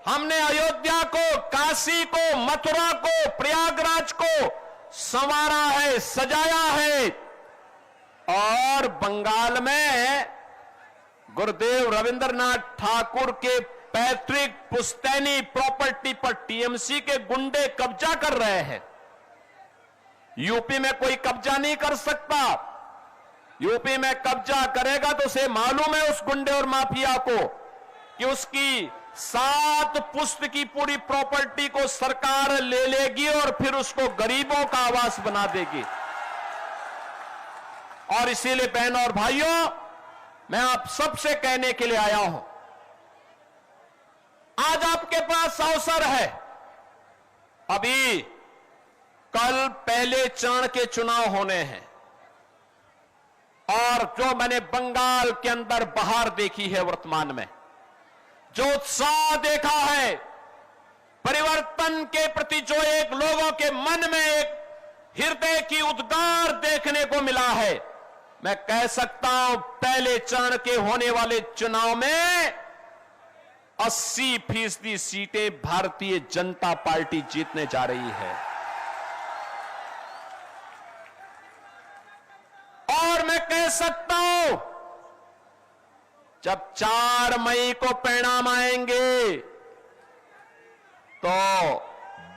हमने अयोध्या को, काशी को, मथुरा को, प्रयागराज को संवारा है, सजाया है। और बंगाल में गुरुदेव रविंद्रनाथ ठाकुर के पैतृक पुश्तैनी प्रॉपर्टी पर टीएमसी के गुंडे कब्जा कर रहे हैं। यूपी में कोई कब्जा नहीं कर सकता। यूपी में कब्जा करेगा तो उसे मालूम है उस गुंडे और माफिया को कि उसकी 7 पुश्त की पूरी प्रॉपर्टी को सरकार ले लेगी और फिर उसको गरीबों का आवास बना देगी। और इसीलिए बहनों और भाइयों, मैं आप सबसे कहने के लिए आया हूं, आज आपके पास अवसर है। अभी कल पहले चरण के चुनाव होने हैं और जो मैंने बंगाल के अंदर बहार देखी है, वर्तमान में जो उत्साह देखा है, परिवर्तन के प्रति जो एक लोगों के मन में एक हृदय की उद्गार देखने को मिला है, मैं कह सकता हूं पहले चरण के होने वाले चुनाव में 80% सीटें भारतीय जनता पार्टी जीतने जा रही है। और मैं कह सकता हूं जब 4 मई को परिणाम आएंगे तो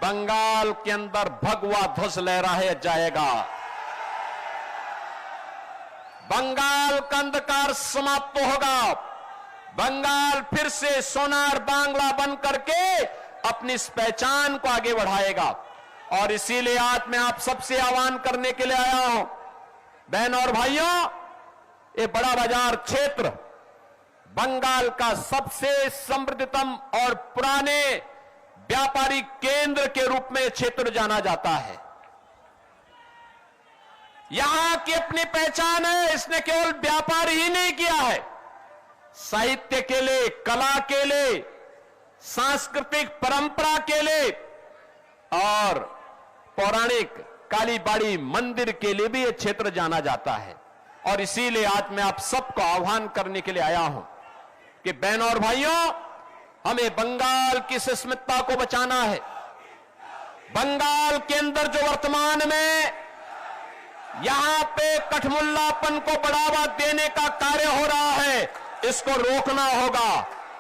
बंगाल के अंदर भगवा ध्वज लहराया जाएगा। बंगाल का अंधकार समाप्त होगा। बंगाल फिर से सोनार बांग्ला बन करके अपनी इस पहचान को आगे बढ़ाएगा। और इसीलिए आज मैं आप सबसे आह्वान करने के लिए आया हूं, बहनों और भाइयों, ये बड़ा बाजार क्षेत्र बंगाल का सबसे समृद्धतम और पुराने व्यापारिक केंद्र के रूप में क्षेत्र जाना जाता है। यहां की अपनी पहचान है। इसने केवल व्यापार ही नहीं किया है, साहित्य के लिए, कला के लिए, सांस्कृतिक परंपरा के लिए और पौराणिक कालीबाड़ी मंदिर के लिए भी यह क्षेत्र जाना जाता है। और इसीलिए आज मैं आप सबको आह्वान करने के लिए आया हूं कि बहनों और भाइयों, हमें बंगाल की अस्मिता को बचाना है। बंगाल के अंदर जो वर्तमान में यहां पे कठमुल्लापन को बढ़ावा देने का कार्य हो रहा है, इसको रोकना होगा,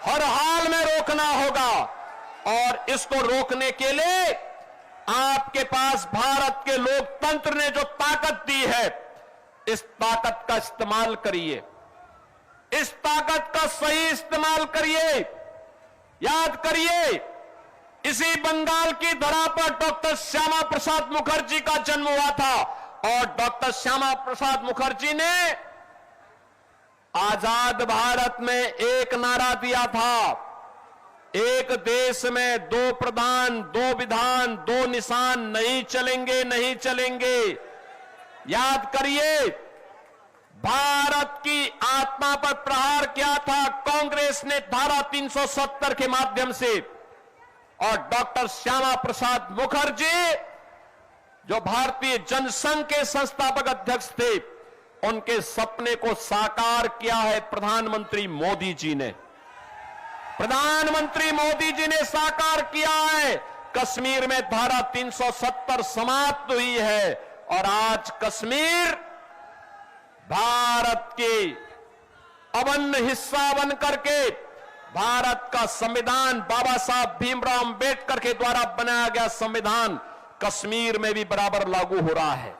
हर हाल में रोकना होगा। और इसको रोकने के लिए आपके पास भारत के लोकतंत्र ने जो ताकत दी है, इस ताकत का इस्तेमाल करिए, इस ताकत का सही इस्तेमाल करिए। याद करिए, इसी बंगाल की धरा पर डॉक्टर श्यामा प्रसाद मुखर्जी का जन्म हुआ था और डॉक्टर श्यामा प्रसाद मुखर्जी ने आजाद भारत में एक नारा दिया था, एक देश में 2 प्रधान, 2 विधान, 2 निशान नहीं चलेंगे, नहीं चलेंगे। याद करिए, भारत की आत्मा पर प्रहार किया था कांग्रेस ने धारा 370 के माध्यम से। और डॉक्टर श्यामा प्रसाद मुखर्जी जो भारतीय जनसंघ के संस्थापक अध्यक्ष थे, उनके सपने को साकार किया है प्रधानमंत्री मोदी जी ने। प्रधानमंत्री मोदी जी ने साकार किया है। कश्मीर में धारा 370 समाप्त हुई है और आज कश्मीर भारत के अभिन्न हिस्सा बन करके भारत का संविधान, बाबा साहब भीमराव अंबेडकर के द्वारा बनाया गया संविधान कश्मीर में भी बराबर लागू हो रहा है।